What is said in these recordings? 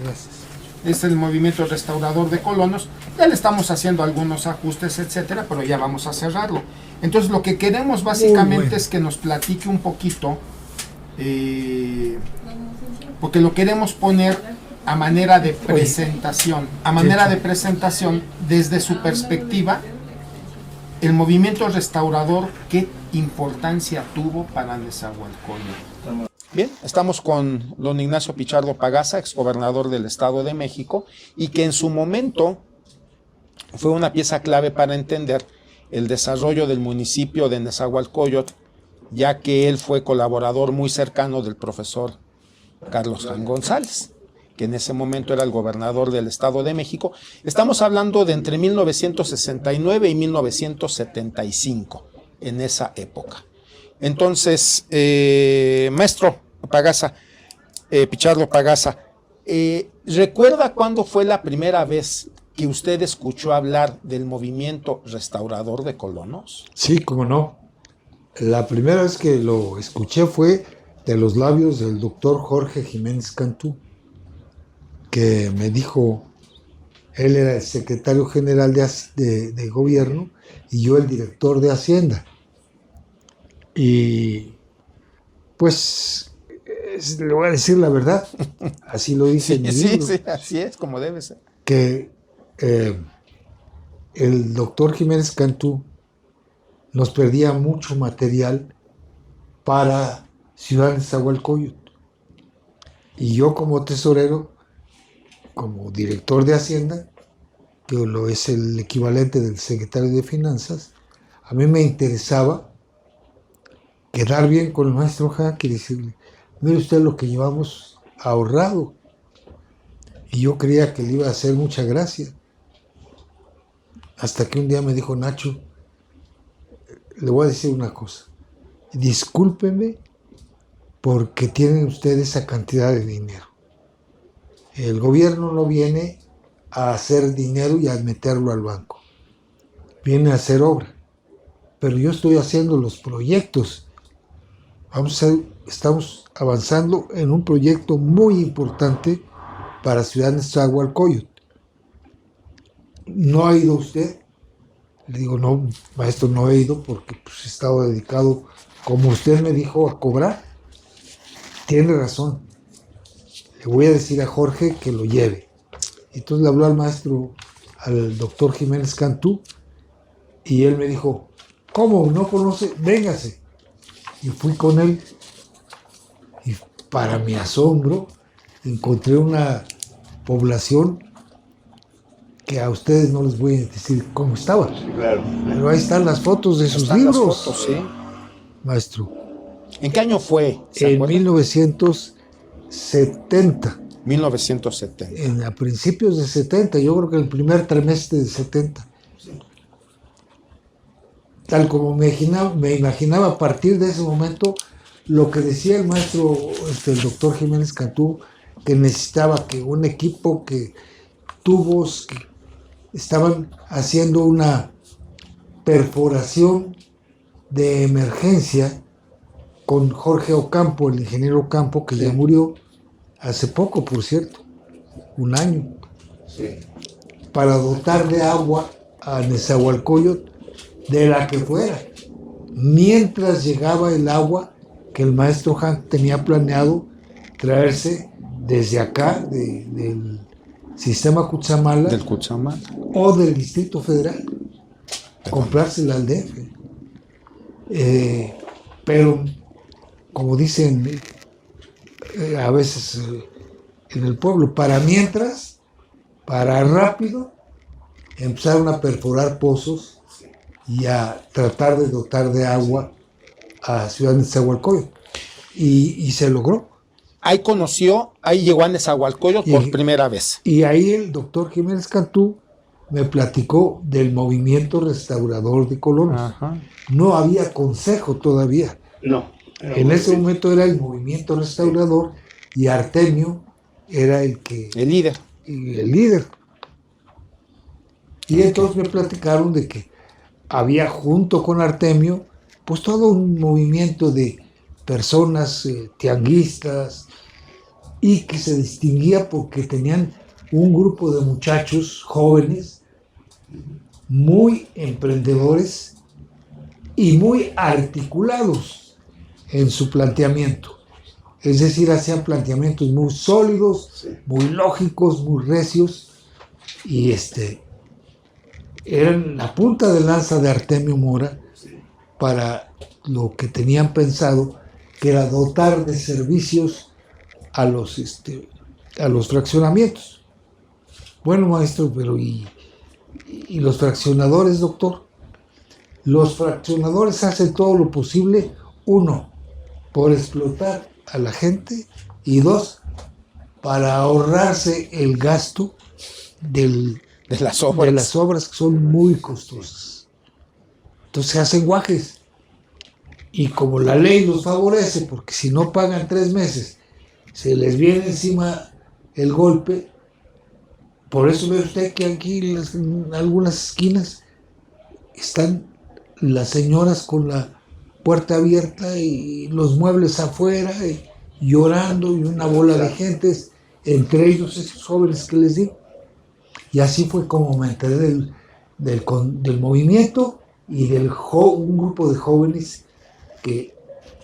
Gracias. Es el movimiento restaurador de colonos. Ya le estamos haciendo algunos ajustes, etcétera, pero ya vamos a cerrarlo. Entonces, lo que queremos básicamente es que nos platique un poquito, porque lo queremos poner a manera de presentación. A manera de presentación, desde su perspectiva, el movimiento restaurador, ¿qué importancia tuvo para Nezahualcóyotl? Bien, estamos con don Ignacio Pichardo Pagaza, exgobernador del Estado de México, y que en su momento fue una pieza clave para entender el desarrollo del municipio de Nezahualcóyotl, ya que él fue colaborador muy cercano del profesor Carlos Jan González, que en ese momento era el gobernador del Estado de México. Estamos hablando de entre 1969 y 1975, en esa época. Entonces, maestro Pagaza, Pichardo Pagaza, ¿recuerda cuándo fue la primera vez que usted escuchó hablar del movimiento restaurador de colonos? Sí, cómo no. La primera vez que lo escuché fue de los labios del doctor Jorge Jiménez Cantú, que me dijo, él era el secretario general de gobierno y yo el director de Hacienda. Y pues le voy a decir la verdad, así lo dice en mi libro. Sí, así es, como debe ser. Que el doctor Jiménez Cantú nos perdía mucho material para Ciudad de Nezahualcóyotl. Y yo como tesorero, como director de Hacienda, que lo es el equivalente del secretario de Finanzas, a mí me interesaba quedar bien con el maestro Jaque y decirle, mire usted lo que llevamos ahorrado. Y yo creía que le iba a hacer mucha gracia. Hasta que un día me dijo, Nacho, le voy a decir una cosa. Discúlpeme porque tienen ustedes esa cantidad de dinero. El gobierno no viene a hacer dinero y a meterlo al banco. Viene a hacer obra. Pero yo estoy haciendo los proyectos. Estamos avanzando en un proyecto muy importante para Ciudad Nezahualcóyotl. ¿No ha ido usted? Le digo, no, maestro, no he ido porque pues, he estado dedicado, como usted me dijo, a cobrar. Tiene razón. Le voy a decir a Jorge que lo lleve. Entonces le habló al maestro, al doctor Jiménez Cantú, y él me dijo, ¿cómo? ¿No conoce? Véngase. Y fui con él, y para mi asombro, encontré una población que a ustedes no les voy a decir cómo estaba. Claro. Pero ahí están las fotos de sus Están libros. las fotos, sí. Maestro. ¿En qué año fue? En 1970. 1970. A principios de 70, yo creo que el primer trimestre de 70. Tal como me imaginaba a partir de ese momento, lo que decía el maestro, el doctor Jiménez Cantú, que necesitaba que un equipo, que tubos, que estaban haciendo una perforación de emergencia con Jorge Ocampo, el ingeniero Ocampo, que ya murió hace poco, por cierto, un año, para dotar de agua a Nezahualcóyotl, de la que fuera, mientras llegaba el agua que el maestro Hank tenía planeado traerse desde acá, del sistema Cutzamala, Del Cutzamala. o del Distrito Federal, comprársela al DF. Pero, como dicen a veces en el pueblo, para mientras, para rápido, empezaron a perforar pozos y a tratar de dotar de agua a Ciudad de Nezahualcóyotl. Y se logró. Ahí llegó a Nezahualcóyotl por primera vez. Y ahí el doctor Jiménez Cantú me platicó del movimiento restaurador de colonos. Ajá. No había consejo todavía. No. En ese momento era el movimiento restaurador y Artemio era el líder. El líder. Y entonces me platicaron de que había junto con Artemio pues todo un movimiento de personas tianguistas, y que se distinguía porque tenían un grupo de muchachos jóvenes muy emprendedores y muy articulados en su planteamiento. Es decir, hacían planteamientos muy sólidos, muy lógicos, muy recios, y eran la punta de lanza de Artemio Mora para lo que tenían pensado, que era dotar de servicios a los fraccionamientos. Bueno, maestro, pero ¿y los fraccionadores, doctor? Los fraccionadores hacen todo lo posible, uno, por explotar a la gente, y dos, para ahorrarse el gasto de las obras que son muy costosas. Entonces hacen guajes. Y como la ley los favorece, porque si no pagan 3 meses, se les viene encima el golpe. Por eso ve usted que aquí en algunas esquinas están las señoras con la puerta abierta y los muebles afuera, y llorando, y una bola de gentes, entre ellos esos jóvenes que les digo. Y así fue como me enteré del movimiento y un grupo de jóvenes que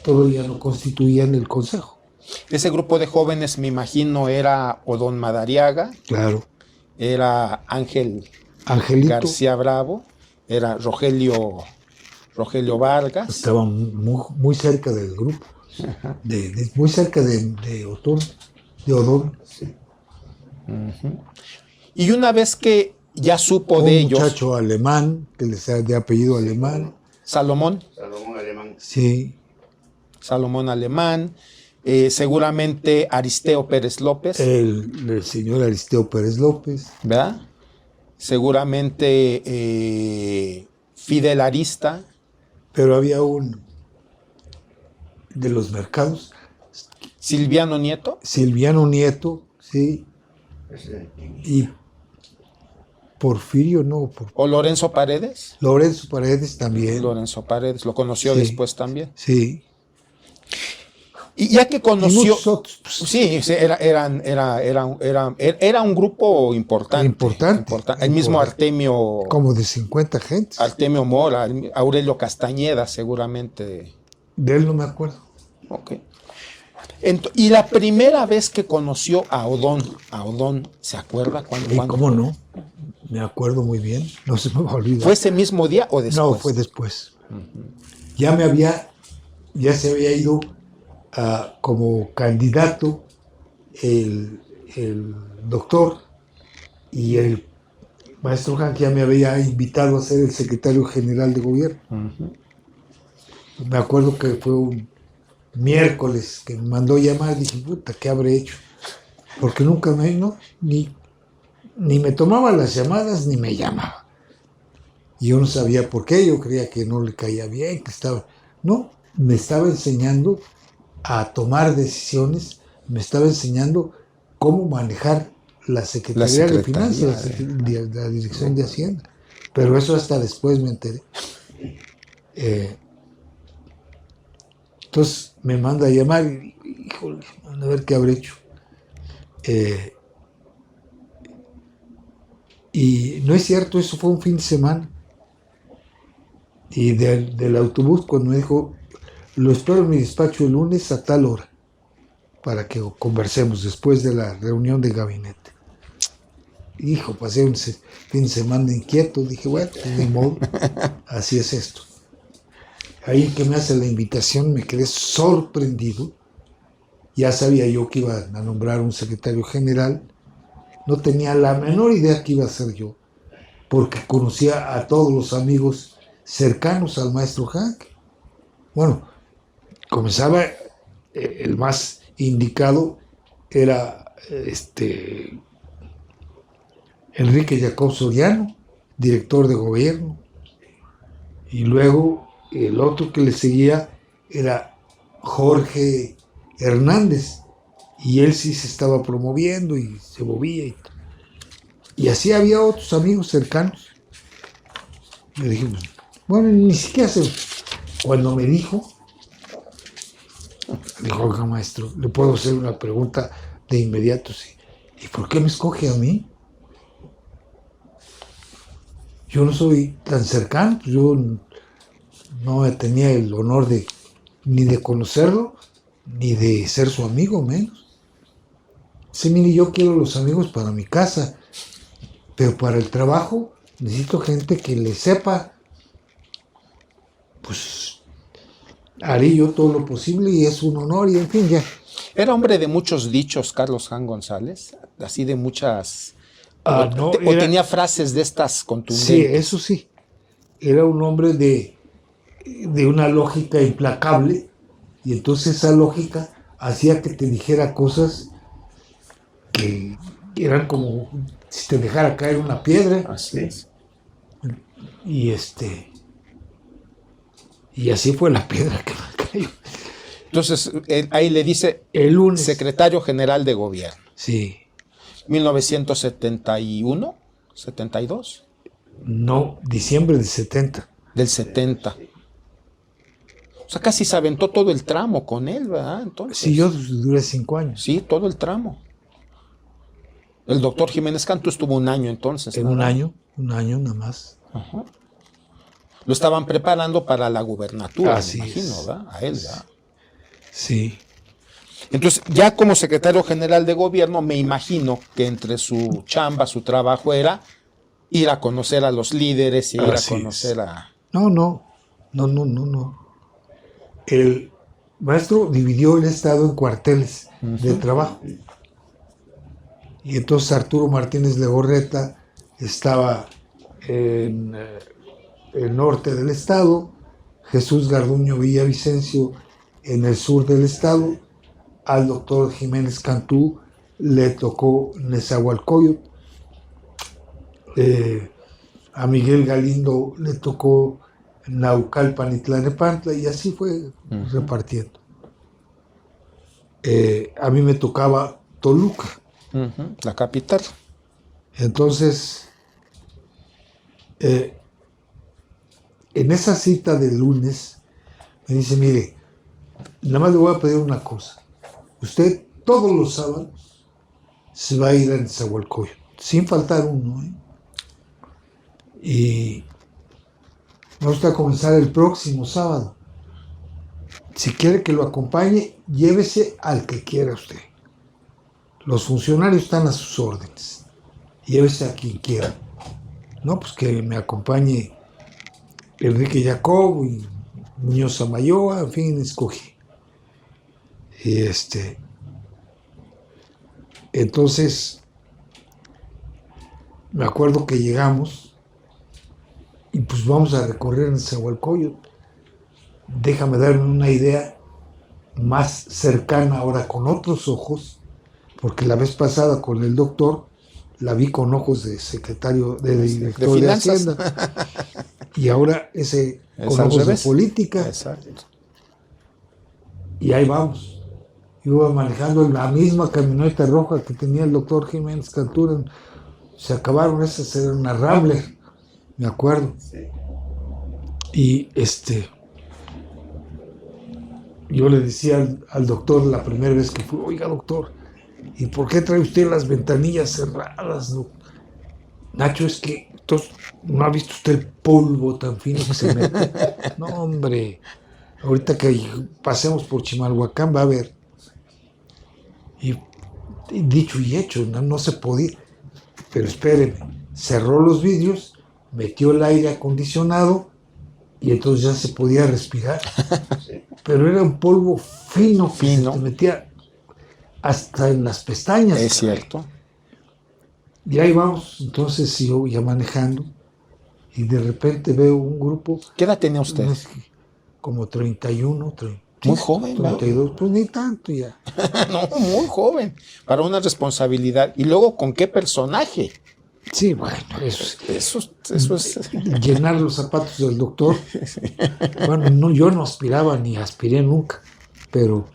todavía no constituían el consejo. Ese grupo de jóvenes, me imagino, era Odón Madariaga. Claro. Era Angelito García Bravo, era Rogelio Vargas. Estaban muy cerca del grupo, muy cerca de Odón. Sí. Uh-huh. Y una vez que ya supo de ellos... Un muchacho alemán, que les de apellido alemán. Salomón Alemán. Sí. Salomón Alemán. Seguramente Aristeo Pérez López. El señor Aristeo Pérez López. ¿Verdad? Seguramente Fidel Arista. Pero había un de los mercados. Silviano Nieto, sí. Y Porfirio, no. ¿O Lorenzo Paredes? Lorenzo Paredes también. Lorenzo Paredes, lo conoció después también. Sí. Y ya que conoció... Otros, pues, sí, era un grupo importante. El mismo Artemio... Como de 50 gentes. Artemio Mora, Aurelio Castañeda, seguramente. De él no me acuerdo. Ok. Y la primera vez que conoció a Odón, ¿se acuerda cuándo? ¿Cómo no? Me acuerdo muy bien, no se me va a olvidar. ¿Fue ese mismo día o después? No, fue después. Uh-huh. Ya se había ido como candidato el doctor, y el maestro Hank ya me había invitado a ser el secretario general de gobierno. Uh-huh. Me acuerdo que fue un miércoles que me mandó llamar, dije, puta, ¿qué habré hecho? Porque nunca ni me tomaba las llamadas ni me llamaba. Y yo no sabía por qué, yo creía que no le caía bien, me estaba enseñando a tomar decisiones, me estaba enseñando cómo manejar la Secretaría de Finanzas, la Dirección de Hacienda. Pero eso hasta después me enteré. Entonces me manda a llamar y, híjole, a ver qué habré hecho. Y no es cierto, eso fue un fin de semana. Y del autobús, cuando me dijo, lo espero en mi despacho el lunes a tal hora, para que conversemos después de la reunión de gabinete. Hijo, pasé un fin de semana inquieto, dije, bueno, pues, de modo, así es esto. Ahí que me hace la invitación me quedé sorprendido. Ya sabía yo que iba a nombrar un secretario general. No tenía la menor idea que iba a ser yo, porque conocía a todos los amigos cercanos al maestro Hank. Bueno, comenzaba, el más indicado era Enrique Jacob Soriano, director de gobierno, y luego el otro que le seguía era Jorge Hernández, y él sí se estaba promoviendo y se movía. Y así había otros amigos cercanos. Le dije, bueno, ni siquiera cuando me dijo, oiga, maestro, le puedo hacer una pregunta de inmediato, sí. ¿Y por qué me escoge a mí? Yo no soy tan cercano, pues yo no tenía el honor ni de conocerlo, ni de ser su amigo, menos. Sí, mire, yo quiero los amigos para mi casa, pero para el trabajo necesito gente que le sepa. Pues haré yo todo lo posible y es un honor y en fin, ya. Era hombre de muchos dichos, Carlos Jan González, así de muchas... No, o tenía frases de estas contundentes. Sí, eso sí. Era un hombre de una lógica implacable y entonces esa lógica hacía que te dijera cosas que eran como si te dejara caer una piedra. Así es. Y y así fue la piedra que me cayó. Entonces, ahí le dice El lunes. secretario general de gobierno. Sí. 1971, 72. No, diciembre del 70. Del 70. O sea, casi se aventó todo el tramo con él, ¿verdad? Entonces, Sí, yo duré 5 años. sí, todo el tramo. El doctor Jiménez Cantú estuvo un año entonces. En un año nada más. Ajá. Lo estaban preparando para la gubernatura, Así me imagino, es. ¿verdad? A él, ¿verdad? Sí. Entonces, ya como secretario general de gobierno, me imagino que entre su chamba, su trabajo era ir a conocer a los líderes y ir Así a conocer es. a... No. El maestro dividió el estado en cuarteles de trabajo. Y entonces Arturo Martínez Legorreta estaba en el norte del estado, Jesús Garduño Villavicencio en el sur del estado, al doctor Jiménez Cantú le tocó Nezahualcóyotl, a Miguel Galindo le tocó Naucalpan y Tlalnepantla, y así fue repartiendo. A mí me tocaba Toluca. La capital. Entonces, en esa cita del lunes, me dice, mire, nada más le voy a pedir una cosa. Usted todos los sábados se va a ir a Nezahualcóyotl, sin faltar uno, ¿eh? Y vamos a comenzar el próximo sábado. Si quiere que lo acompañe, llévese al que quiera usted. Los funcionarios están a sus órdenes. Llévese a quien quiera. No, pues que me acompañe Enrique Jacob y Muñoz Amayoa, en fin, escogí. Y entonces, me acuerdo que llegamos y pues vamos a recorrer en Nezahualcóyotl. Déjame darme una idea más cercana ahora con otros ojos, porque la vez pasada con el doctor la vi con ojos de secretario, de director de Hacienda, y ahora ese con ojos de política. Exacto. Y ahí vamos. Iba manejando la misma camioneta roja que tenía el doctor Jiménez Cantú. Se acabaron esas, eran una Rambler, me acuerdo. Y yo le decía al doctor la primera vez que fui, oiga doctor, ¿y por qué trae usted las ventanillas cerradas? No? Nacho, es que entonces, ¿no ha visto usted el polvo tan fino que se mete? No, hombre, ahorita que pasemos por Chimalhuacán va a ver. Y dicho y hecho, no se podía. Pero espérenme, cerró los vidrios, metió el aire acondicionado y entonces ya se podía respirar. Pero era un polvo fino que se te metía hasta en las pestañas. Es cierto. Y ahí vamos, entonces yo ya manejando y de repente veo un grupo. ¿Qué edad tenía usted? Como 31, 30. Muy joven, 32, pues ni tanto ya. No, muy joven, para una responsabilidad. Y luego, ¿con qué personaje? Sí, bueno, eso es... Llenar los zapatos del doctor. Bueno, no, yo no aspiraba ni aspiré nunca, pero...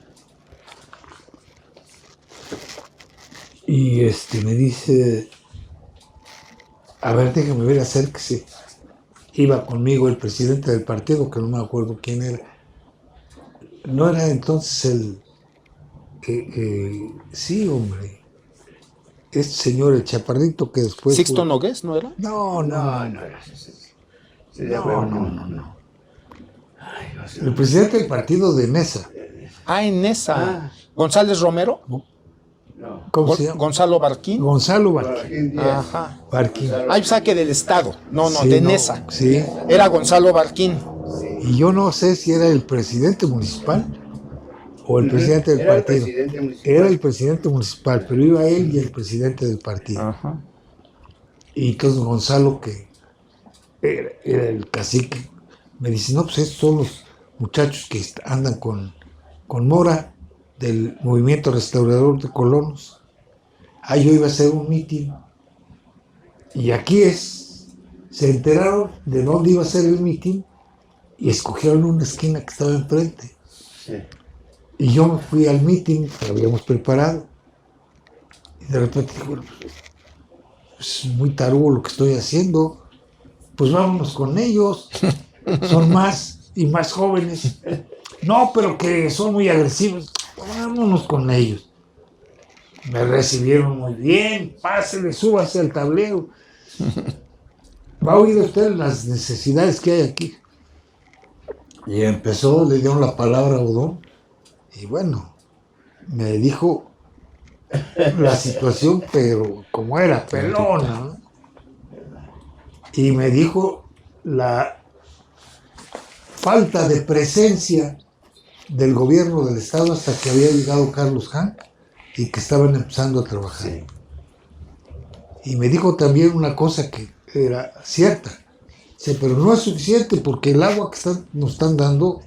Y me dice, a ver, déjame ver, acérquese. Iba conmigo el presidente del partido, que no me acuerdo quién era. No era entonces Sí, hombre. Este señor, el chaparrito que después... Sixto Nogués, ¿no era? No. No. No. Ay, El presidente del partido de Mesa. Ah, en esa. ¿González Romero? No. ¿Cómo se llama? ¿Gonzalo Barquín? Gonzalo Barquín. Joaquín Díaz. Ajá. Barquín. Ah, yo saqué del Estado. No, Sí, de no, Nesa. Sí. Era Gonzalo Barquín. Y yo no sé si era el presidente municipal o el presidente del Era el partido. presidente municipal. Era el presidente municipal, pero iba él y el presidente del partido. Ajá. Y entonces Gonzalo, que era el cacique, me dice, no, pues estos son los muchachos que andan con Mora del Movimiento Restaurador de Colonos. Yo iba a hacer un mitin. Y aquí se enteraron de dónde iba a ser el mitin y escogieron una esquina que estaba enfrente. Sí. Y yo me fui al mitin que habíamos preparado. Y de repente dije, bueno, es muy tarugo lo que estoy haciendo. Pues vámonos con ellos. Son más y más jóvenes. No, pero que son muy agresivos. Vámonos con ellos. Me recibieron muy bien. Pásele, súbase al tablero. Va a oír usted las necesidades que hay aquí. Y empezó, le dieron la palabra a Odón. Y bueno, me dijo la situación, pero como era pelona, ¿no? Y me dijo la falta de presencia del gobierno del Estado hasta que había llegado Carlos Hank y que estaban empezando a trabajar. Sí. Y me dijo también una cosa que era cierta. Dice, pero no es suficiente porque el agua que nos están dando,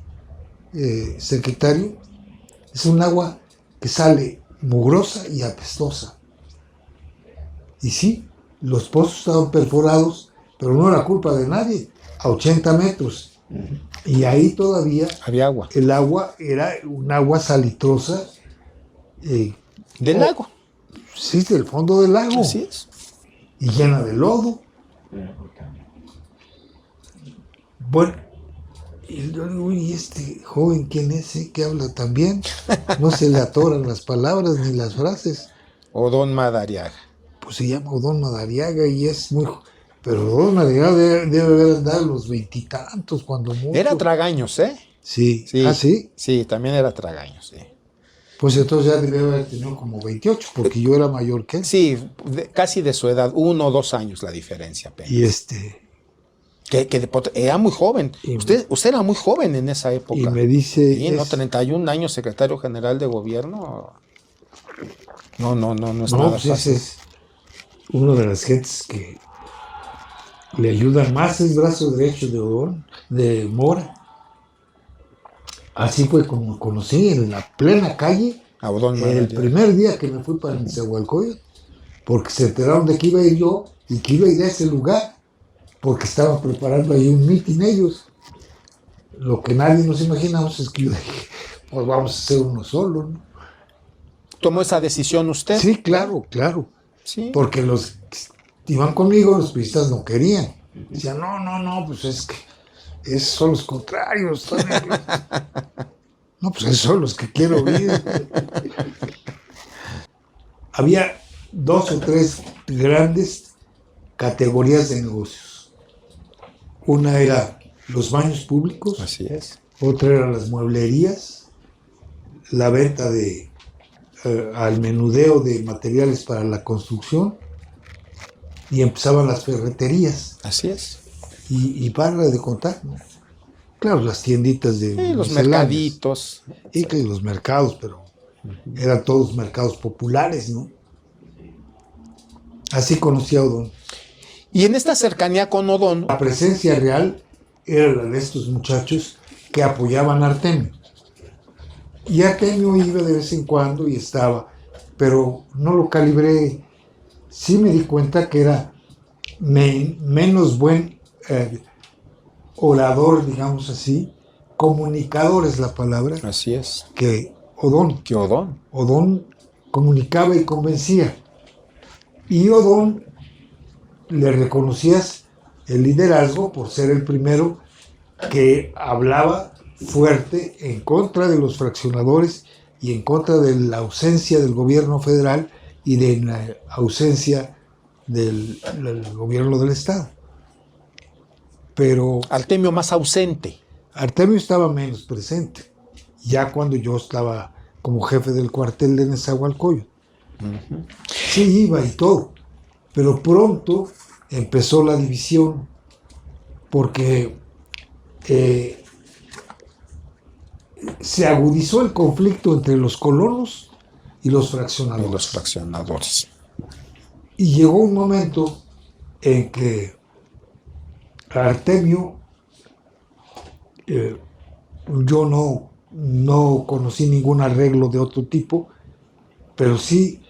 secretario, es un agua que sale mugrosa y apestosa. Y sí, los pozos estaban perforados, pero no era culpa de nadie, a 80 metros. Y ahí todavía Había agua. el agua era un agua salitrosa. Del lago. Sí, del fondo del lago. Así es. Y llena de lodo. Bueno, y yo digo, ¿y este joven quién es? Que habla tan bien. No se le atoran las palabras ni las frases. Odón Madariaga. Pues se llama Odón Madariaga y es muy... Pero Odón Madariaga debe haber andado a los 20 y tantos cuando mucho. Era tragaños, ¿eh? Sí. Sí. ¿Ah, sí? Sí, también era tragaños, sí. Pues entonces ya debe haber tenido como 28, porque yo era mayor que él. Sí, casi de su edad, 1 o 2 años la diferencia apenas. Y Era muy joven. Y Usted era muy joven en esa época. y me dice... Sí, 31 años secretario general de gobierno. No es No, nada pues fácil. ese es uno de las gentes que le ayudan más, es brazo derecho de Odón, de Mora. Así fue como conocí en la plena calle, A Odón el Madariaga. primer día que me fui para Nezahualcóyotl, porque se enteraron de que iba a ir yo y que iba a ir a ese lugar, porque estaban preparando ahí un mitin ellos. Lo que nadie nos imaginamos es que yo dije, pues vamos a hacer uno solo, ¿no? ¿Tomó esa decisión usted? Sí, claro. Sí. Porque los que iban conmigo, los priistas no querían. Decían, no, pues es que esos son los contrarios. No, pues esos son los que quiero oír. Había 2 o 3 grandes categorías de negocios. Una era los baños públicos, Así es. otra era las mueblerías, la venta al menudeo de materiales para la construcción, y empezaban las ferreterías Así es. y para de contar, ¿no? Claro, las tienditas de Los misceláneas. mercaditos. Y que los mercados, pero eran todos mercados populares, ¿no? Así conocí a Odón. Y en esta cercanía con Odón, La presencia real era la de estos muchachos que apoyaban a Artemio. Y Artemio iba de vez en cuando y estaba, pero no lo calibré. Sí me di cuenta que era menos buen orador, digamos así, comunicador es la palabra, así es, que Odón. que Odón. Odón comunicaba y convencía. Y Odón le reconocías el liderazgo por ser el primero que hablaba fuerte en contra de los fraccionadores y en contra de la ausencia del gobierno federal y de la ausencia del gobierno del estado. Pero Artemio más ausente. Artemio estaba menos presente, ya cuando yo estaba como jefe del cuartel de Nezahualcóyotl. Sí iba y todo, pero pronto empezó la división porque se agudizó el conflicto entre los colonos y los fraccionadores. Y llegó un momento en que Artemio, yo no conocí ningún arreglo de otro tipo, pero sí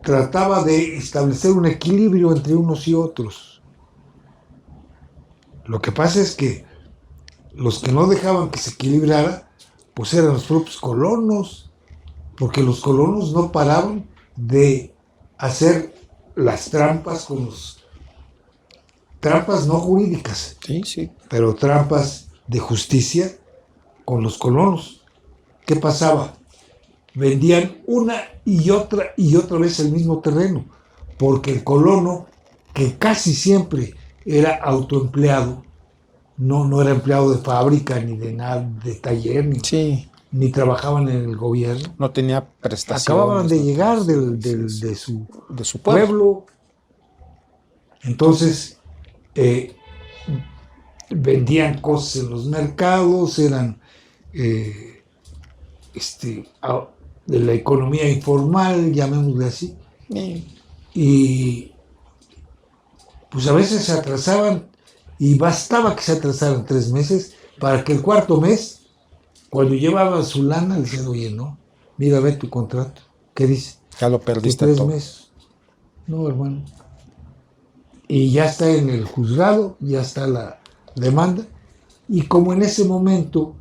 trataba de establecer un equilibrio entre unos y otros. Lo que pasa es que los que no dejaban que se equilibrara, pues eran los propios colonos, porque los colonos no paraban de hacer las trampas con los... Trampas no jurídicas, Sí. pero trampas de justicia con los colonos. ¿Qué pasaba? Vendían una y otra vez el mismo terreno, porque el colono, que casi siempre era autoempleado, no era empleado de fábrica, ni de nada, de taller, ni trabajaban en el gobierno. No tenía prestaciones. Acababan de llegar de su pueblo. Entonces, vendían cosas en los mercados, eran de la economía informal, llamémosle así. Y pues a veces se atrasaban, y bastaba que se atrasaran 3 meses para que el cuarto mes, cuando llevaban su lana, le decían, oye, no, mira, ve tu contrato. ¿Qué dice? Ya lo perdiste 3 todo. meses. No, hermano. Y ya está en el juzgado, ya está la demanda, y como en ese momento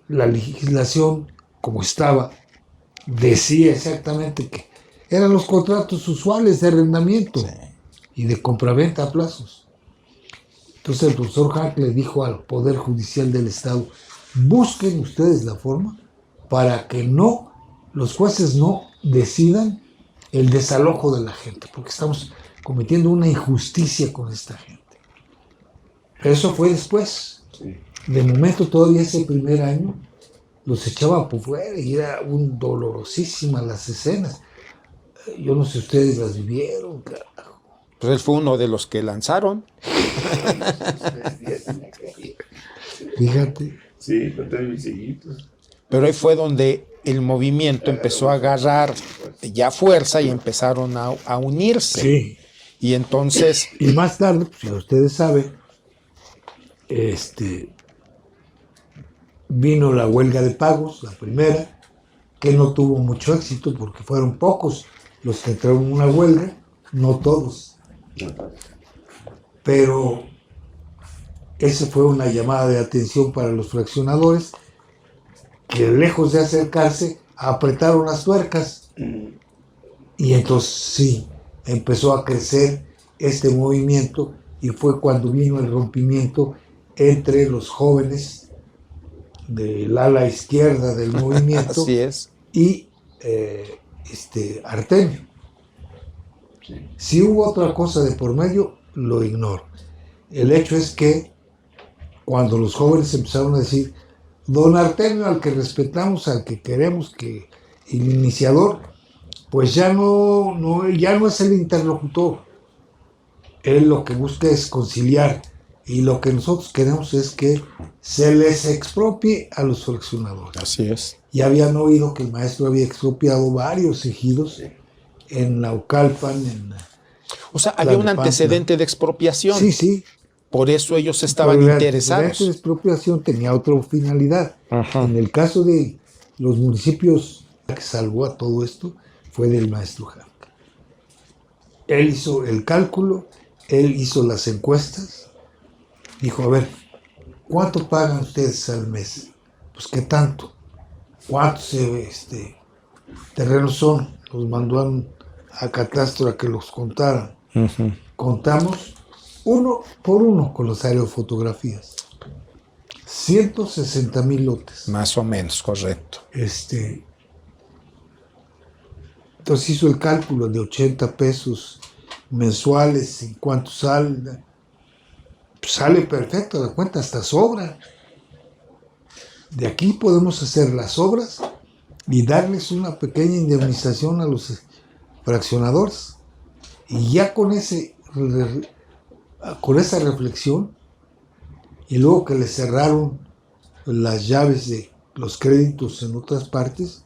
la legislación, como estaba, decía exactamente que eran los contratos usuales de arrendamiento y de compraventa a plazos. Entonces el profesor Hank le dijo al Poder Judicial del Estado, busquen ustedes la forma para que los jueces no decidan el desalojo de la gente, porque estamos cometiendo una injusticia con esta gente. Pero eso fue después. De momento, todavía ese primer año, los echaban por fuera y era dolorosísimas las escenas. Yo no sé si ustedes las vivieron, carajo. Pues él fue uno de los que lanzaron. Fíjate. Sí, con tres visitos. Pero ahí fue donde el movimiento empezó a agarrar ya fuerza y empezaron a unirse. Sí. Y entonces... Y más tarde, pues ya ustedes saben, vino la huelga de pagos, la primera, que no tuvo mucho éxito porque fueron pocos los que entraron en una huelga, no todos. Pero esa fue una llamada de atención para los fraccionadores que, lejos de acercarse, apretaron las tuercas. Y entonces sí, empezó a crecer este movimiento y fue cuando vino el rompimiento entre los jóvenes del ala izquierda del movimiento. Así es. Y Artemio. Si hubo otra cosa de por medio, lo ignoro. El hecho es que cuando los jóvenes empezaron a decir, don Artemio, al que respetamos, al que queremos, que el iniciador, pues ya no es el interlocutor. Él lo que busca es conciliar, y lo que nosotros queremos es que se les expropie a los fraccionadores. Así es. Ya habían oído que el maestro había expropiado varios ejidos en Naucalpan, O sea, había un antecedente de expropiación. Sí. Por eso ellos estaban Pero interesados. El antecedente de expropiación tenía otra finalidad. Ajá. En el caso de los municipios que salvó a todo esto fue del maestro Hank. Él hizo el cálculo, él hizo las encuestas, dijo, a ver, ¿cuánto pagan ustedes al mes? Pues, ¿qué tanto? ¿Cuántos terrenos son? Los mandó a Catastro a que los contaran. Contamos uno por uno con las aerofotografías. 160,000 lotes. Más o menos, correcto. Entonces hizo el cálculo de 80 pesos mensuales, en cuánto sale. Pues sale perfecto, la cuenta hasta sobra. De aquí podemos hacer las obras y darles una pequeña indemnización a los fraccionadores. Y ya con esa reflexión, y luego que le cerraron las llaves de los créditos en otras partes,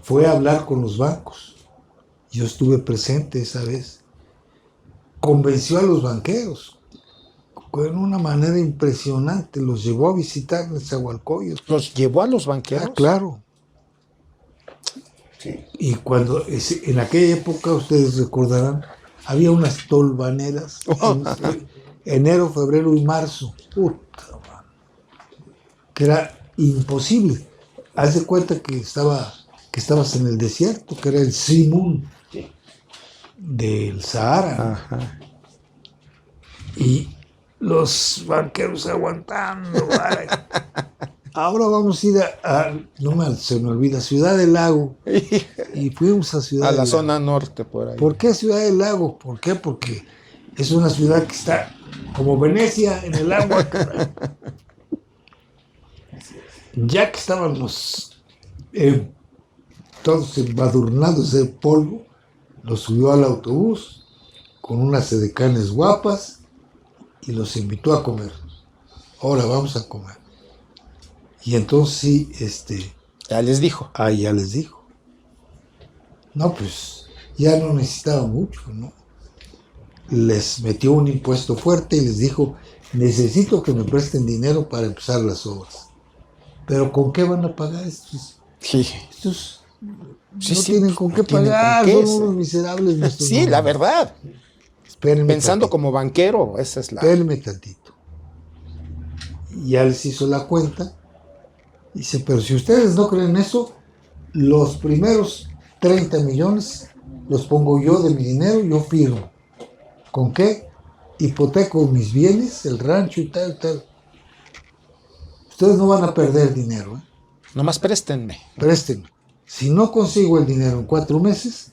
fue a hablar con los bancos. Yo estuve presente esa vez. Convenció a los banqueros con una manera impresionante. Los llevó a visitar Nezahualcóyotl. ¿Los llevó a los banqueros? Claro. Sí. Y cuando en aquella época, ustedes recordarán, había unas tolvaneras en enero, febrero y marzo. Puta, man, que era imposible. Haz de cuenta que estabas en el desierto, que era el Simun del Sahara. Ajá. Y los banqueros aguantando. Ay. Ahora vamos a ir se me olvida, Ciudad del Lago. Y fuimos a Ciudad A del la Lago. zona norte, por ahí. ¿Por qué Ciudad del Lago? ¿Por qué? Porque es una ciudad que está como Venecia en el agua. Ya que estábamos todos embadurnados de polvo, los subió al autobús con unas edecanes guapas y los invitó a comer. Ahora vamos a comer. Y entonces sí, Ya les dijo. ya les dijo. No, pues ya no necesitaba mucho, ¿no? Les metió un impuesto fuerte y les dijo, necesito que me presten dinero para empezar las obras. Pero ¿con qué van a pagar estos? Sí. Estos Sí, no sí, tienen con qué tienen pagar, con qué, son sí. unos miserables. nuestros Sí, la nombres. verdad. Espérenme Pensando tantito, como banquero, esa es la... espérenme tantito. Y ya les hizo la cuenta. Dice, pero si ustedes no creen eso, los primeros 30 millones los pongo yo de mi dinero, yo firmo. ¿Con qué? Hipoteco mis bienes, el rancho y tal, tal. Ustedes no van a perder dinero, ¿eh? Nomás préstenme. Préstenme. Si no consigo el dinero en 4 meses,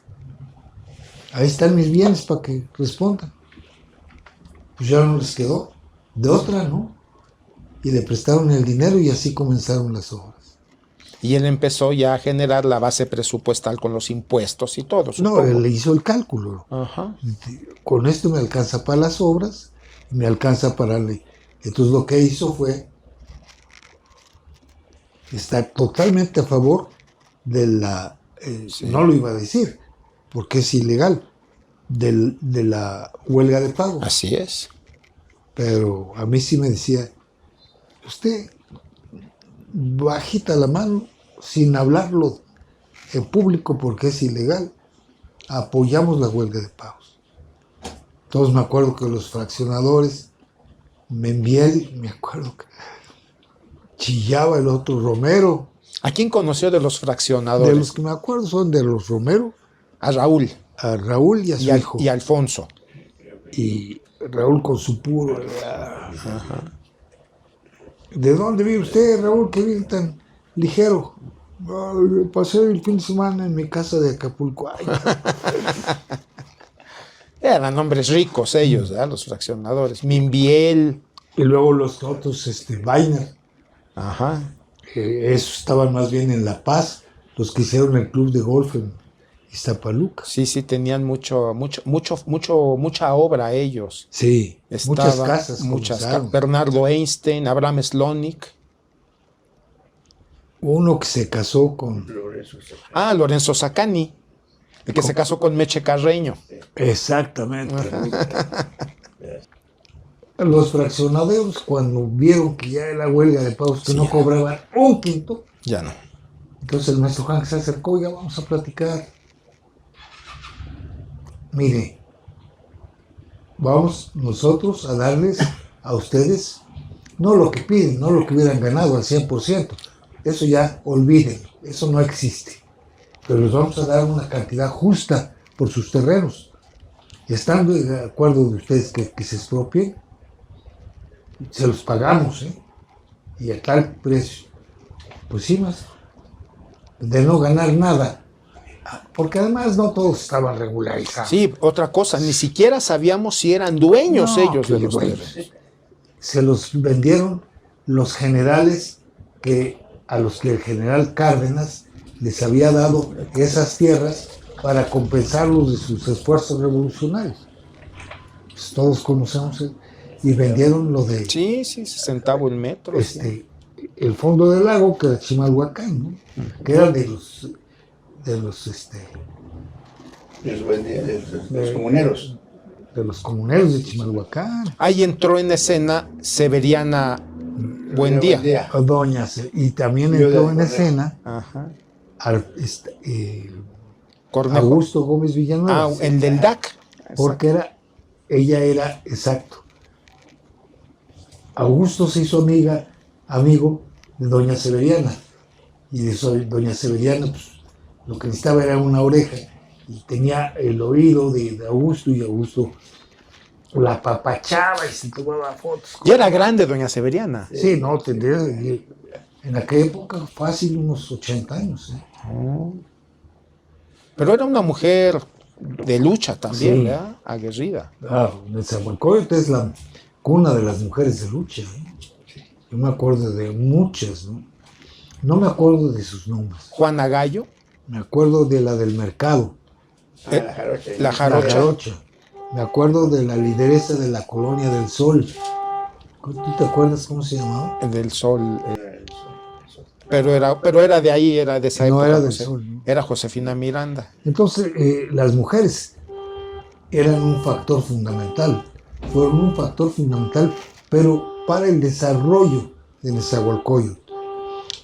ahí están mis bienes para que respondan. Pues ya no les quedó. De otra, ¿no? Y le prestaron el dinero y así comenzaron las obras. Y él empezó ya a generar la base presupuestal con los impuestos y todo, No, supongo. él le hizo el cálculo. Ajá. Con esto me alcanza para las obras, me alcanza para... Entonces lo que hizo fue estar totalmente a favor de la... Sí. No lo iba a decir, porque es ilegal, de la huelga de pago. Así es. Pero a mí sí me decía, usted bajita la mano, sin hablarlo en público porque es ilegal, apoyamos la huelga de pagos. Entonces me acuerdo que los fraccionadores, me acuerdo que chillaba el otro Romero. ¿A quién conoció de los fraccionadores? De los que me acuerdo son de los Romero, A Raúl a Raúl y a su hijo. y a Alfonso. Y Raúl con su puro. ¿De dónde vive usted, Raúl, que vive tan ligero? Ay, pasé el fin de semana en mi casa de Acapulco. Ay, Eran hombres ricos ellos, ¿verdad? Los fraccionadores. Minviel. y luego los otros, Weiner, Ajá. esos estaban más bien en La Paz, los que hicieron el club de golf en Iztapaluca. Sí, tenían mucha obra ellos. Sí, muchas Estaban casas. comenzaron. Bernardo Einstein, Abraham Slonik. Uno que se casó con... Lorenzo Sacani, el que se casó con Meche Carreño. Exactamente. Los fraccionaderos, cuando vieron que ya era huelga de pagos, que no cobraban un quinto, Ya no. entonces el maestro Hank se acercó, ya vamos a platicar. Mire, vamos nosotros a darles a ustedes, no lo que piden, no lo que hubieran ganado al 100%, eso ya olviden, eso no existe. Pero les vamos a dar una cantidad justa por sus terrenos. Estando de acuerdo de ustedes que se expropien, se los pagamos, ¿eh? y a tal precio. Pues sí, más de no ganar nada, porque además no todos estaban regularizados. Sí, otra cosa, ni siquiera sabíamos si eran dueños No, ellos de que los dueños. terrenos. Se los vendieron los generales a los que el general Cárdenas les había dado esas tierras para compensarlos de sus esfuerzos revolucionarios. Pues todos conocemos y vendieron lo de Sí, 60 el metro. Sí. el fondo del lago, que era Chimalhuacán, ¿no? Que era de los Los comuneros. de los comuneros de Chimalhuacán. Ahí entró en escena Severiana Buendía. Y también Yo entró de- en escena Ajá. Cornejo. Augusto Gómez Villanueva. Ah, el del DAC. Porque ella era, exacto. Augusto se hizo amigo de doña Severiana. Y de doña Severiana, pues, lo que necesitaba era una oreja. Y tenía el oído de Augusto, y Augusto la apapachaba y se tomaba fotos. Ya era grande doña Severiana. Sí, no, tendría en aquella época fácil unos 80 años. Pero era una mujer de lucha también, Sí. ¿verdad? Aguerrida. Nezahualcóyotl es la cuna de las mujeres de lucha. Yo me acuerdo de muchas, ¿no? No me acuerdo de sus nombres. Juana Gallo, Me acuerdo de la del mercado, La jarocha. la la jarocha. jarocha. Me acuerdo de la lideresa de la Colonia del Sol. ¿Tú te acuerdas cómo se llamaba? Del Sol. Pero era de ahí, era de esa No época. era del Sol, ¿no? Era Josefina Miranda. Entonces, las mujeres eran un factor fundamental, fueron un factor fundamental, pero para el desarrollo de Nezahualcóyotl,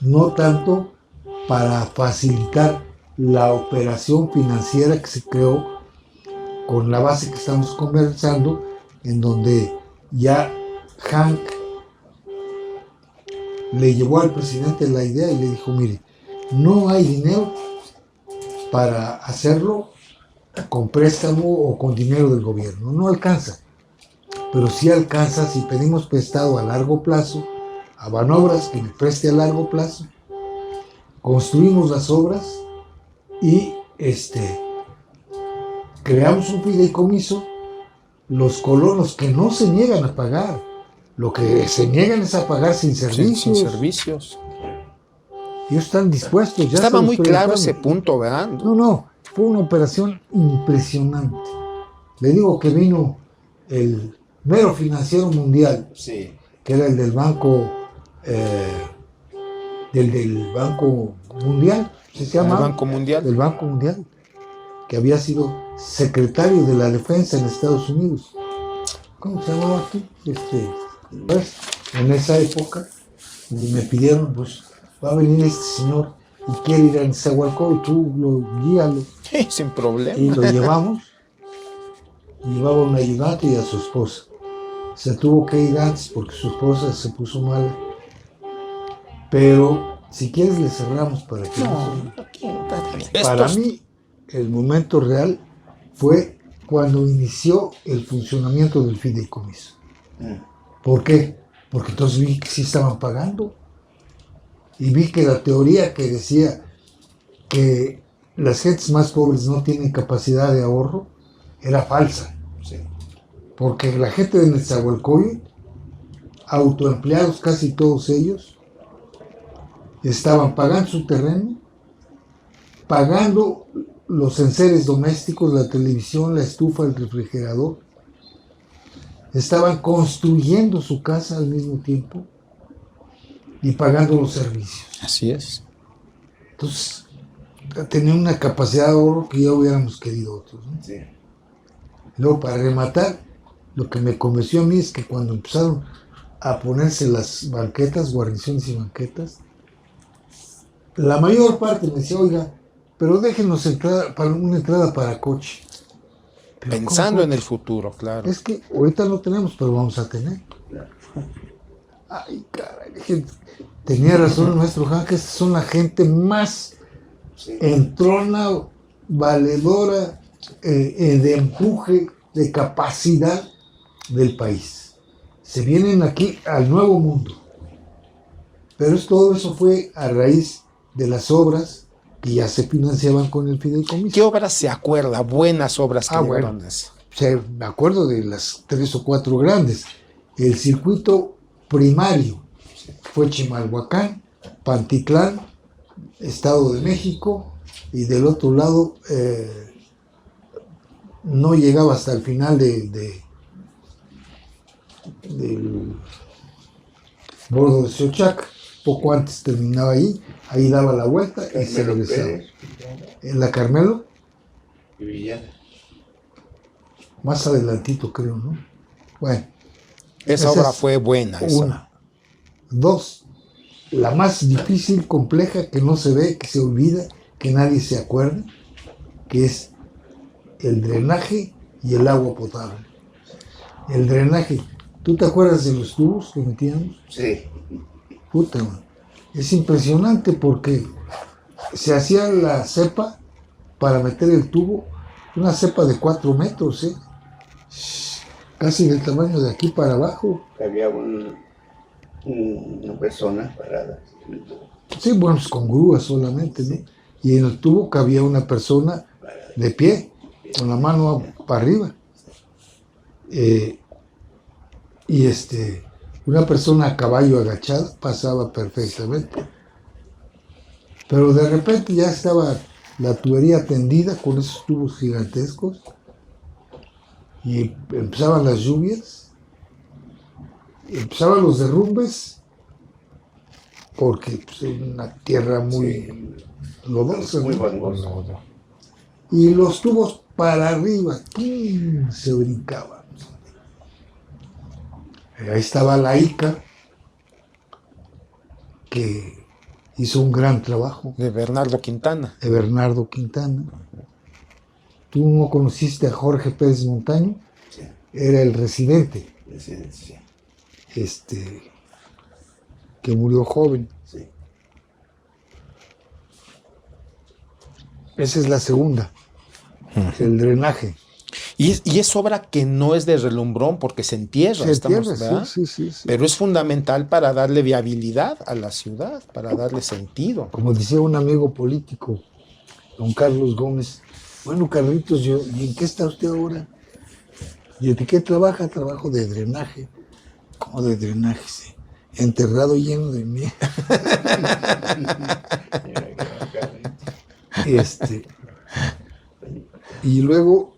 no tanto para facilitar la operación financiera que se creó con la base que estamos conversando, en donde ya Hank le llevó al presidente la idea y le dijo, mire, no hay dinero para hacerlo con préstamo o con dinero del gobierno, no alcanza, pero sí alcanza si pedimos prestado a largo plazo, a Banobras que me preste a largo plazo, construimos las obras y creamos un fideicomiso, los colonos que no se niegan a pagar, lo que se niegan es a pagar sin servicios. Sin servicios. Ellos están dispuestos. Ya Estaba se los muy claro prestamos. ese punto, ¿verdad? No, fue una operación impresionante. Le digo que vino el mero financiero mundial, Sí. que era el del Banco, del Banco Mundial, ¿se El llama? Banco Mundial. Del Banco Mundial, que había sido secretario de la Defensa en Estados Unidos. ¿Cómo se llamaba tú? Pues, en esa época, y me pidieron, pues, va a venir este señor y quiere ir a Nezahualcóyotl, y tú guíalo. Sí, sin problema. Y lo llevamos, llevaba un ayudante y a su esposa. Se tuvo que ir antes porque su esposa se puso mal. Pero si quieres le cerramos para que Para mí, el momento real fue cuando inició el funcionamiento del fideicomiso. ¿Por qué? Porque entonces vi que sí estaban pagando. Y vi que la teoría que decía que las gentes más pobres no tienen capacidad de ahorro era falsa. Sí. Porque la gente de Nezahualcóyotl, autoempleados casi todos ellos, estaban pagando su terreno, pagando los enseres domésticos, la televisión, la estufa, el refrigerador. Estaban construyendo su casa al mismo tiempo y pagando los servicios. Así es. Entonces, tenían una capacidad de ahorro que ya hubiéramos querido otros, ¿no? Sí. Luego, para rematar, lo que me convenció a mí es que cuando empezaron a ponerse las banquetas, guarniciones y banquetas, la mayor parte me decía, oiga, pero déjenos una entrada para coche. Pero Pensando ¿cómo? en el futuro, claro. Es que ahorita no tenemos, pero vamos a tener. Ay, caray, dije, tenía razón el maestro Hank, que son la gente más entrona, valedora, de empuje, de capacidad del país. Se vienen aquí al nuevo mundo. Pero todo eso fue a raíz de las obras que ya se financiaban con el fideicomiso. ¿Qué obras se acuerda? Buenas obras que Bueno. llegaron. O sea, me acuerdo de las 3 o 4 grandes. El circuito primario fue Chimalhuacán, Pantitlán, Estado de México, y del otro lado no llegaba hasta el final del bordo de Xochaca. Poco antes terminaba ahí daba la vuelta y se Carmelo regresaba. Pérez En la Carmelo, y Villada. más adelantito creo, ¿no? Bueno, Esa esa obra es fue buena. esa. una. Dos, la más difícil, compleja, que no se ve, que se olvida, que nadie se acuerda, que es el drenaje y el agua potable. El drenaje, ¿tú te acuerdas de los tubos que metíamos? Sí. Puta, man. Es impresionante porque se hacía la cepa para meter el tubo, una cepa de 4 metros, casi del tamaño de aquí para abajo. Había una persona parada. Sí, bueno, pues con grúas solamente, ¿no? Y en el tubo cabía una persona de pie, con la mano para arriba. Una persona a caballo agachada pasaba perfectamente. Pero de repente ya estaba la tubería tendida con esos tubos gigantescos y empezaban las lluvias, empezaban los derrumbes, porque pues, es una tierra muy lodosa, Muy ¿no? fangoso. Y los tubos para arriba, ¡pum!, se brincaban. Ahí estaba la ICA, que hizo un gran trabajo, De Bernardo Quintana. de Bernardo Quintana. ¿Tú no conociste a Jorge Pérez Montaño? Sí. Era el residente, Sí. que murió joven. Sí. Esa es la segunda, el drenaje. Y es obra que no es de relumbrón porque se entierra, Se estamos, entiende, ¿verdad? sí. Pero es fundamental para darle viabilidad a la ciudad, para darle sentido. Como decía un amigo político, don Carlos Gómez, bueno, Carlitos, ¿y en qué está usted ahora? ¿Y de qué trabaja? Trabajo de drenaje. ¿Cómo de drenaje? Sí. Enterrado lleno de miel. Y luego,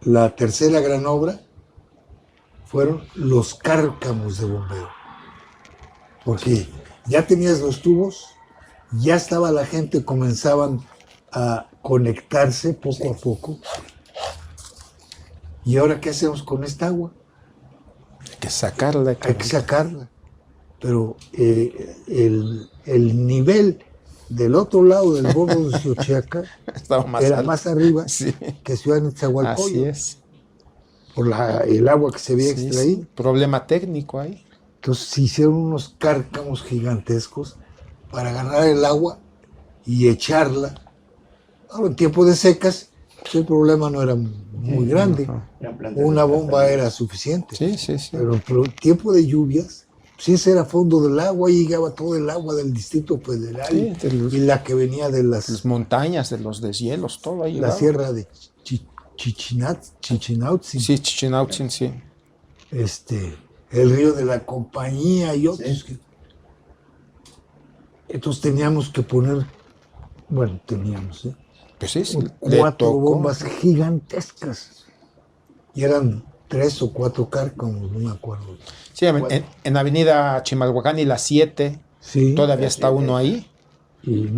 la tercera gran obra fueron los cárcamos de bombeo. Porque ya tenías los tubos, ya estaba la gente, comenzaban a conectarse poco a poco. ¿Y ahora qué hacemos con esta agua? Hay que sacarla. Hay que sacarla. Pero el nivel del otro lado del bordo de Xochaca Estaba más era alto. más arriba Sí. que Ciudad de Así Nezahualcóyotl, es. por el agua que se había Sí, extraído. sí. Problema técnico ahí. Entonces se hicieron unos cárcamos gigantescos para agarrar el agua y echarla. Ahora, en tiempo de secas, pues el problema no era muy grande. Una bomba era suficiente. Sí. Pero en tiempo de lluvias, pues ese era fondo del agua, y llegaba todo el agua del Distrito Federal Sí, de los- y la que venía de Las montañas, de los deshielos, todo ahí. la ¿verdad? sierra de Chichinautzin, Sí, Chichinautzin, sí. el río de la Compañía y otros. Sí. Entonces teníamos que poner, Pues sí, le 4 tocó. bombas gigantescas. Y eran 3 o 4 cárcamos, no me acuerdo. Sí, en Avenida Chimalhuacán y la 7, Sí. todavía está uno ahí, Y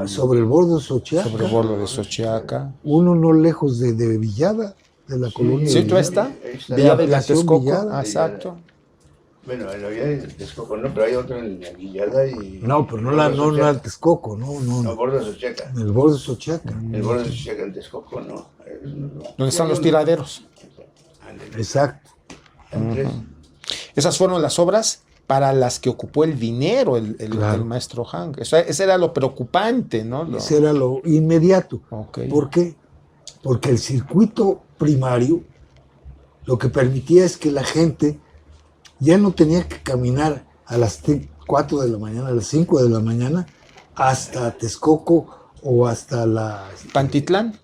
sobre el bordo de Xochaca. sobre el bordo de Xochiaca. Uno no lejos de Villada, de la colonia. Sí, de tú Villada. está. Ahí está. Villa de la Estación Texcoco. Villada. Exacto. Bueno, en la Villa de Texcoco no, pero hay otro en la Villada y... No, pero no al Texcoco, no. No, bordo de Xochaca. En el bordo de Xochaca. El bordo de Xochaca en Texcoco no. Donde están los tiraderos. Exacto. Tres. Esas fueron las obras para las que ocupó el dinero el Claro. maestro Hank. Ese era lo preocupante, ¿no? Ese era lo inmediato. Ok. ¿Por qué? Porque el circuito primario lo que permitía es que la gente ya no tenía que caminar a las 4 de la mañana, a las 5 de la mañana, hasta Texcoco o hasta la... Pantitlán,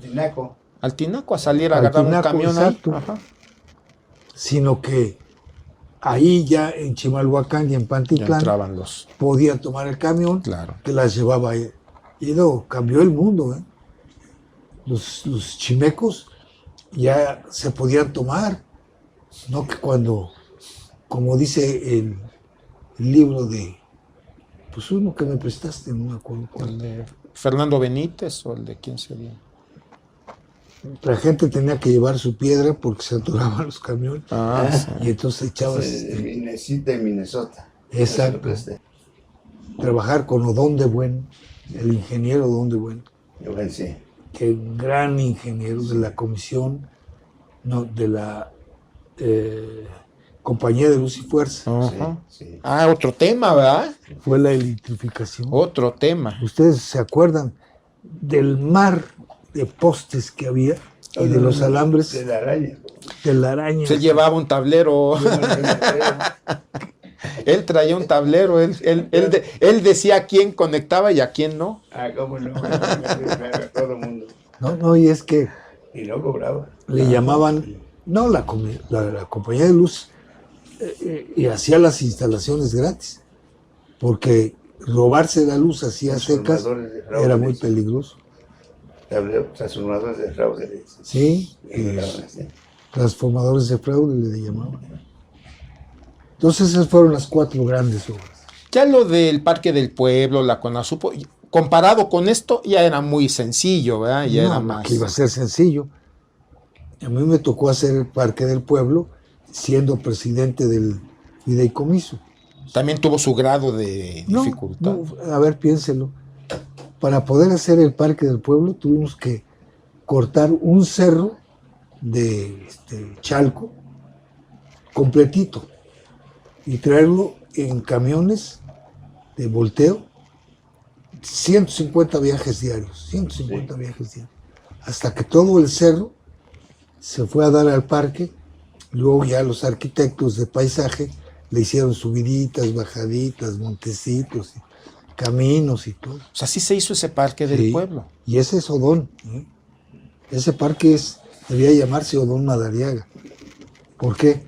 Tinaco. al Tinaco, a salir a Al agarrar un Tinaco, camión ahí. exacto. Ajá. Sino que ahí ya en Chimalhuacán y en Ya Pantitlán entraban los. podía tomar el camión Claro. que las llevaba ahí. Y no, cambió el mundo. Los chimecos ya se podían tomar, no que cuando, como dice el libro de, pues uno que me prestaste, no me acuerdo cuál. ¿El de Fernando Benítez o el de quién sería? La gente tenía que llevar su piedra porque se atoraban los camiones. Ah, sí. Y entonces echabas De Minnesota y Minnesota. Exacto. Trabajar con Odón de Buen, el ingeniero Odón de Buen, Bueno, sí. que gran ingeniero de la comisión, no, de la Compañía de Luz y Fuerza. Ajá. Sí. Ah, otro tema, ¿verdad? Fue la electrificación. Otro tema. ¿Ustedes se acuerdan del mar de postes que había y de los alambres De la araña. de la araña? Se llevaba un tablero. Él traía un tablero. Él decía a quién conectaba y a quién no. Ah, cómo no. Todo el mundo. No, y es que Y no cobraba. le llamaban, no, la compañía de luz y hacía las instalaciones gratis, porque robarse la luz hacía secas Transformadores de fraude. era muy peligroso. Transformadores de fraude. Sí, Sí. transformadores de fraude le llamaban. Entonces esas fueron las 4 grandes obras. Ya lo del Parque del Pueblo, la CONASUPO, comparado con esto, ya era muy sencillo, ¿verdad? Ya era No, más. que iba a ser sencillo. A mí me tocó hacer el Parque del Pueblo siendo presidente del fideicomiso. También tuvo su grado de No, dificultad. no, a ver, piénselo. Para poder hacer el Parque del Pueblo tuvimos que cortar un cerro de Chalco completito y traerlo en camiones de volteo, 150 viajes diarios, 150 viajes diarios, hasta que todo el cerro se fue a dar al parque. Luego ya los arquitectos de paisaje le hicieron subiditas, bajaditas, montecitos, caminos y todo. O sea, sí se hizo ese Parque del Sí, Pueblo. Y ese es Odón. Ese parque debía llamarse Odón Madariaga. ¿Por qué?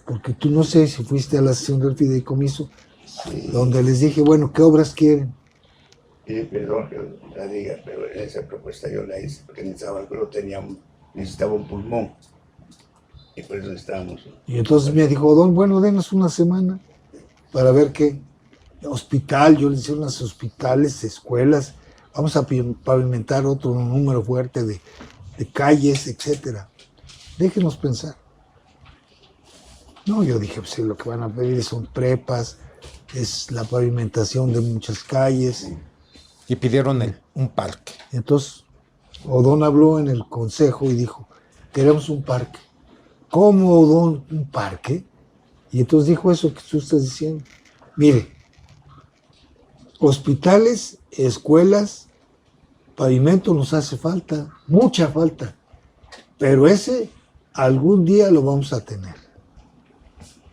Porque tú no sé si fuiste a la sesión del fideicomiso, donde les dije, bueno, ¿qué obras quieren? Y perdón que la diga, pero esa propuesta yo la hice porque necesitaba un pulmón. Y por eso necesitábamos. Y entonces me dijo, Odón, bueno, denos una semana para ver qué. Hospital, yo le hice unos hospitales, escuelas, vamos a pavimentar otro número fuerte de calles, etcétera. Déjenos pensar. No, yo dije, pues lo que van a pedir son prepas, es la pavimentación de muchas calles. Y pidieron un parque. Entonces, Odón habló en el consejo y dijo, queremos un parque. ¿Cómo, Odón, un parque? Y entonces dijo eso que tú estás diciendo. Mire, hospitales, escuelas, pavimento nos hace falta, mucha falta, pero ese algún día lo vamos a tener,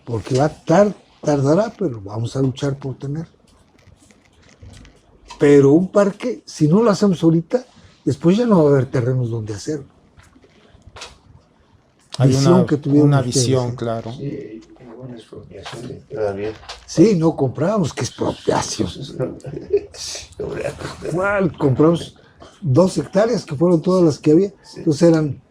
porque va a tardará, pero vamos a luchar por tener. Pero un parque, si no lo hacemos ahorita, después ya no va a haber terrenos donde hacerlo. Hay Visión que tuvieron una ustedes, visión, ¿sí? Claro. Sí, hay buena expropiación todavía. Sí, no compramos, que expropiación. ¿Cuál? Compramos 2 hectáreas, que fueron todas las que había. Sí. Entonces eran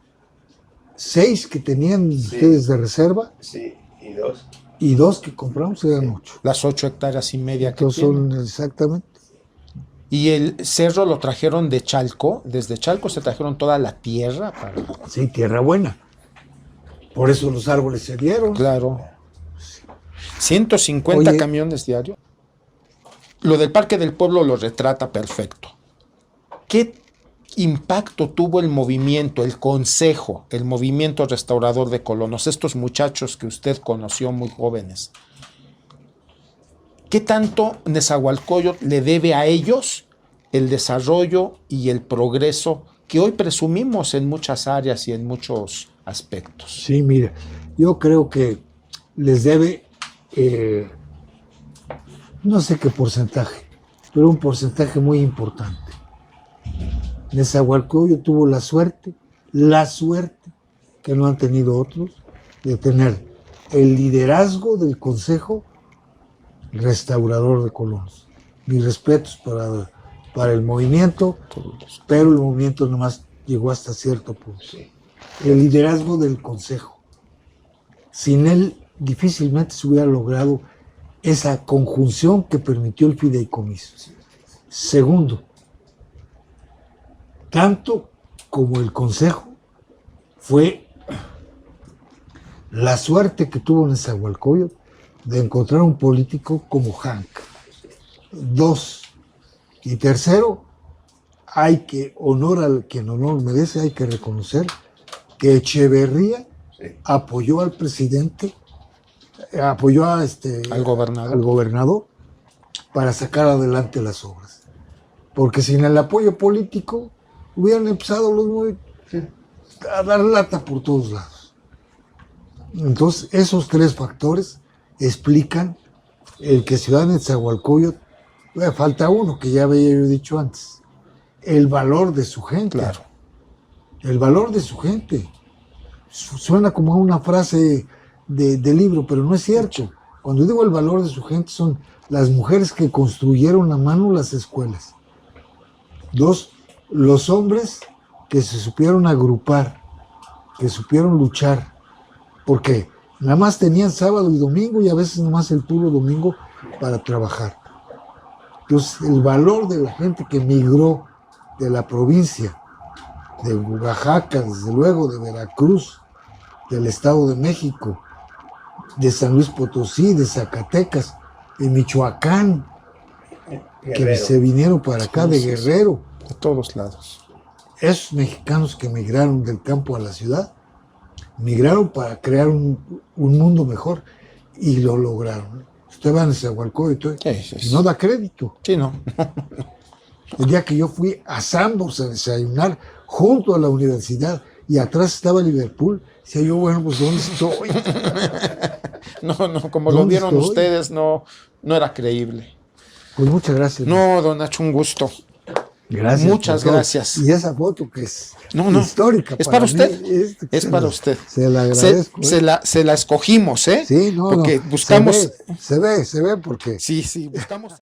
6 que tenían ustedes de reserva Sí, y 2. y 2 que compramos eran 8. Las 8 hectáreas y media que Entonces tiene. son exactamente. Y el cerro lo trajeron de Chalco. Desde Chalco se trajeron toda la tierra para... Sí, tierra buena. Por eso los árboles se dieron. Claro. 150 Oye. camiones diarios. Lo del Parque del Pueblo lo retrata perfecto. ¿Qué impacto tuvo el movimiento, el consejo, el movimiento restaurador de colonos, estos muchachos que usted conoció muy jóvenes? ¿Qué tanto Nezahualcóyotl le debe a ellos el desarrollo y el progreso que hoy presumimos en muchas áreas y en muchos aspectos? Sí, mira, yo creo que les debe, no sé qué porcentaje, pero un porcentaje muy importante. Nezahualcóyotl tuvo la suerte, que no han tenido otros, de tener el liderazgo del Consejo Restaurador de Colonos. Mis respetos para el movimiento, pero el movimiento nomás llegó hasta cierto punto. Sí. El liderazgo del Consejo. Sin él difícilmente se hubiera logrado esa conjunción que permitió el fideicomiso. Segundo, tanto como el Consejo fue la suerte que tuvo Nezahualcóyotl de encontrar un político como Hank. Dos, y tercero, hay que honor al quien honor merece, hay que reconocer que Echeverría Sí. apoyó al presidente, apoyó al gobernador para sacar adelante las obras. Porque sin el apoyo político hubieran empezado los movimientos a dar lata por todos lados. Entonces, esos tres factores explican el que Ciudad Nezahualcóyotl, falta uno que ya había yo dicho antes, el valor de su gente. Claro. El valor de su gente. Suena como una frase de libro, pero no es cierto. Cuando digo el valor de su gente, son las mujeres que construyeron a mano las escuelas. Dos, los hombres que se supieron agrupar, que supieron luchar, porque nada más tenían sábado y domingo y a veces nada más el puro domingo para trabajar. Entonces, el valor de la gente que migró de la provincia, de Oaxaca, desde luego, de Veracruz, del Estado de México, de San Luis Potosí, de Zacatecas, de Michoacán, que Guerrero. se vinieron para acá, de Guerrero. De todos lados. Esos mexicanos que migraron del campo a la ciudad, migraron para crear un mundo mejor y lo lograron. Usted va a Nezahualcóyotl y no da crédito. Sí, no. El día que yo fui a Sambors a desayunar junto a la universidad y atrás estaba Liverpool, decía yo, bueno, pues ¿dónde estoy? No, como lo ¿Dónde vieron estoy? ustedes, no era creíble. Pues muchas gracias. No, don Nacho, un gusto. Gracias. Muchas por todo. gracias. Y esa foto que es No. histórica. Es para mí, usted. Es para usted. Se la agradezco. Se la escogiemos, ¿eh? Sí, no, porque no. buscamos. Se ve porque Sí, buscamos.